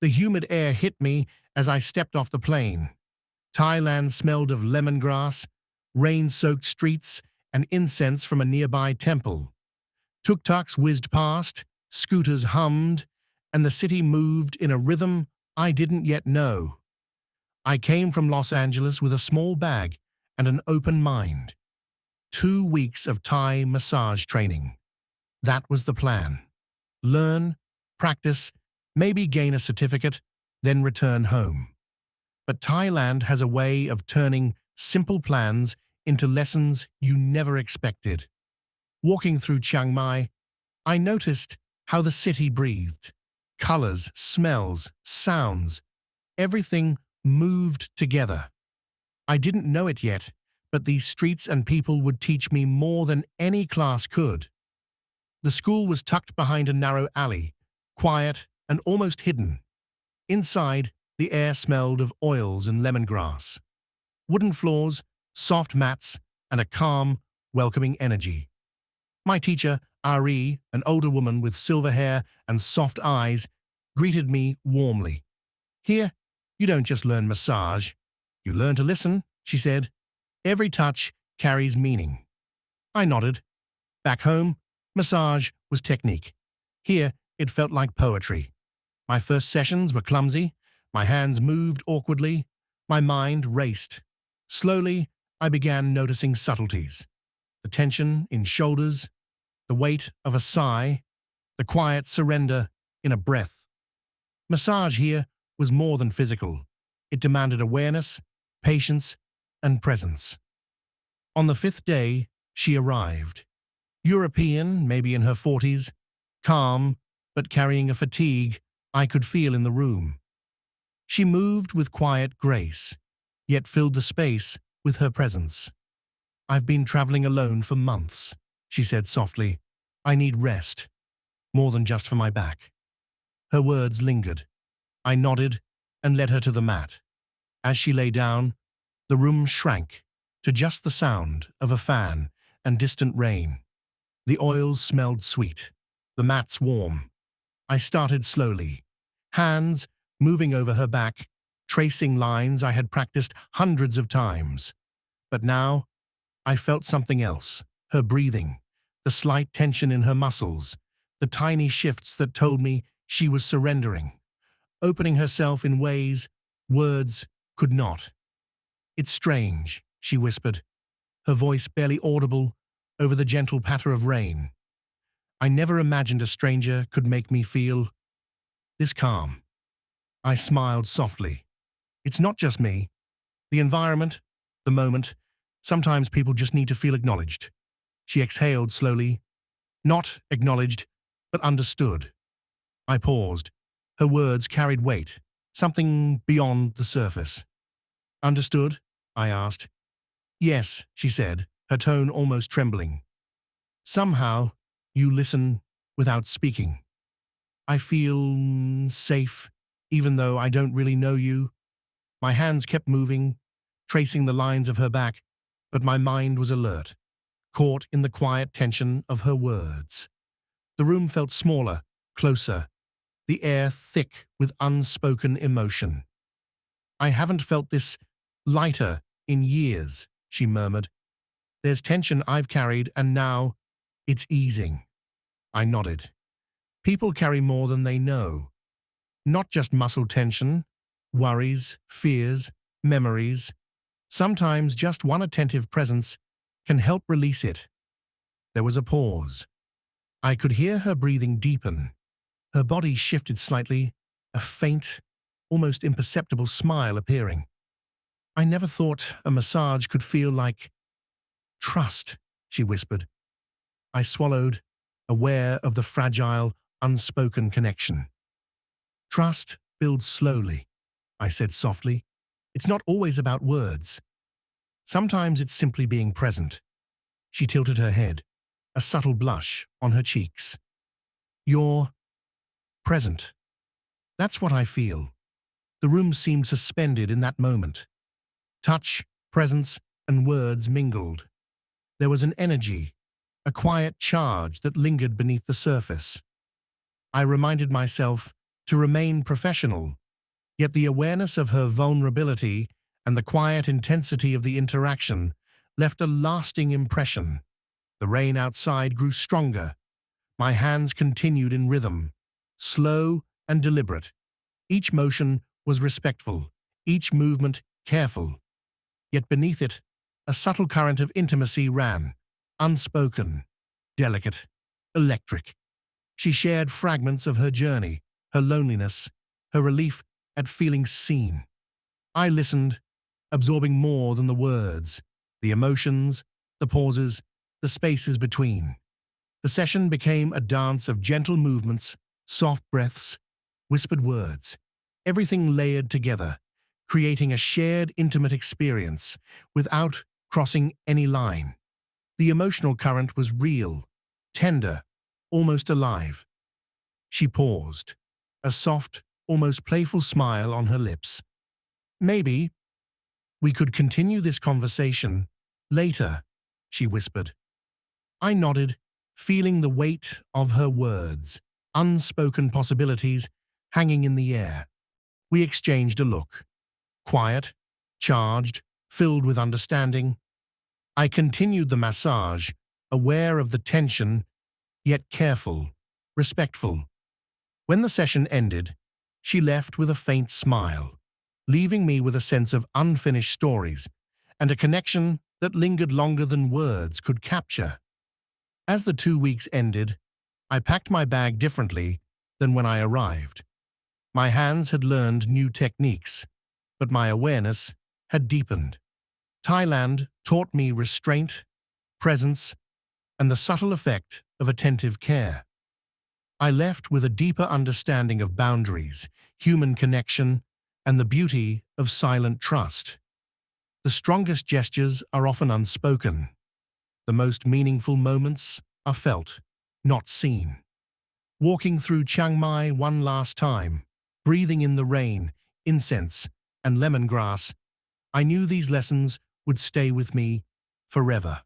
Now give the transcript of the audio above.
The humid air hit me as I stepped off the plane. Thailand smelled of lemongrass, rain-soaked streets, and incense from a nearby temple. Tuk-tuks whizzed past, scooters hummed, and the city moved in a rhythm I didn't yet know. I came from Los Angeles with a small bag and an open mind. 2 weeks of Thai massage training. That was the plan. Learn, practice, maybe gain a certificate, then return home. But Thailand has a way of turning simple plans into lessons you never expected. Walking through Chiang Mai, I noticed how the city breathed. Colors, smells, sounds, everything moved together. I didn't know it yet, but these streets and people would teach me more than any class could. The school was tucked behind a narrow alley, quiet and almost hidden. Inside, the air smelled of oils and lemongrass. Wooden floors, soft mats, and a calm, welcoming energy. My teacher, Ari, an older woman with silver hair and soft eyes, greeted me warmly. "Here, you don't just learn massage. You learn to listen," she said. "Every touch carries meaning." I nodded. Back home, massage was technique. Here, it felt like poetry. My first sessions were clumsy. My hands moved awkwardly. My mind raced. Slowly, I began noticing subtleties. The tension in shoulders, the weight of a sigh, the quiet surrender in a breath. Massage here was more than physical. It demanded awareness, patience, and presence. On the 5th day, she arrived. European, maybe in her 40s, calm, but carrying a fatigue I could feel in the room. She moved with quiet grace, yet filled the space with her presence. "I've been traveling alone for months," she said softly. "I need rest, more than just for my back." Her words lingered. I nodded and led her to the mat. As she lay down, the room shrank to just the sound of a fan and distant rain. The oils smelled sweet, the mats warm. I started slowly, hands moving over her back, tracing lines I had practiced hundreds of times. But now, I felt something else, her breathing, the slight tension in her muscles, the tiny shifts that told me she was surrendering, opening herself in ways words could not. "It's strange," she whispered, her voice barely audible over the gentle patter of rain. "I never imagined a stranger could make me feel this calm." I smiled softly. "It's not just me. The environment, the moment, sometimes people just need to feel acknowledged." She exhaled slowly. "Not acknowledged, but understood." I paused. Her words carried weight, something beyond the surface. "Understood?" I asked. "Yes," she said, her tone almost trembling. "Somehow, you listen without speaking. I feel safe, even though I don't really know you." My hands kept moving, tracing the lines of her back, but my mind was alert, caught in the quiet tension of her words. The room felt smaller, closer, the air thick with unspoken emotion. "I haven't felt this lighter in years," she murmured. "There's tension I've carried, and now it's easing." I nodded. People carry more than they know. Not just muscle tension, worries, fears, memories. Sometimes just one attentive presence can help release it. There was a pause. I could hear her breathing deepen. Her body shifted slightly, a faint, almost imperceptible smile appearing. "I never thought a massage could feel like trust," she whispered. I swallowed, aware of the fragile, unspoken connection. "Trust builds slowly," I said softly. "It's not always about words. Sometimes it's simply being present." She tilted her head, a subtle blush on her cheeks. "You're present. That's what I feel." The room seemed suspended in that moment. Touch, presence, and words mingled. There was an energy, a quiet charge that lingered beneath the surface. I reminded myself to remain professional, yet the awareness of her vulnerability and the quiet intensity of the interaction left a lasting impression. The rain outside grew stronger. My hands continued in rhythm, slow and deliberate. Each motion was respectful, each movement careful. Yet beneath it, a subtle current of intimacy ran, unspoken, delicate, electric. She shared fragments of her journey, her loneliness, her relief at feeling seen. I listened, absorbing more than the words, the emotions, the pauses, the spaces between. The session became a dance of gentle movements, soft breaths, whispered words, everything layered together, creating a shared intimate experience without crossing any line. The emotional current was real, tender, almost alive. She paused, a soft, almost playful smile on her lips. "Maybe we could continue this conversation later," she whispered. I nodded, feeling the weight of her words, unspoken possibilities hanging in the air. We exchanged a look. Quiet, charged, filled with understanding. I continued the massage, aware of the tension, yet careful, respectful. When the session ended, she left with a faint smile, leaving me with a sense of unfinished stories and a connection that lingered longer than words could capture. As the 2 weeks ended, I packed my bag differently than when I arrived. My hands had learned new techniques, but my awareness had deepened. Thailand taught me restraint, presence, and the subtle effect of attentive care. I left with a deeper understanding of boundaries, human connection, and the beauty of silent trust. The strongest gestures are often unspoken. The most meaningful moments are felt, not seen. Walking through Chiang Mai one last time, breathing in the rain, incense, and lemongrass, I knew these lessons would stay with me forever.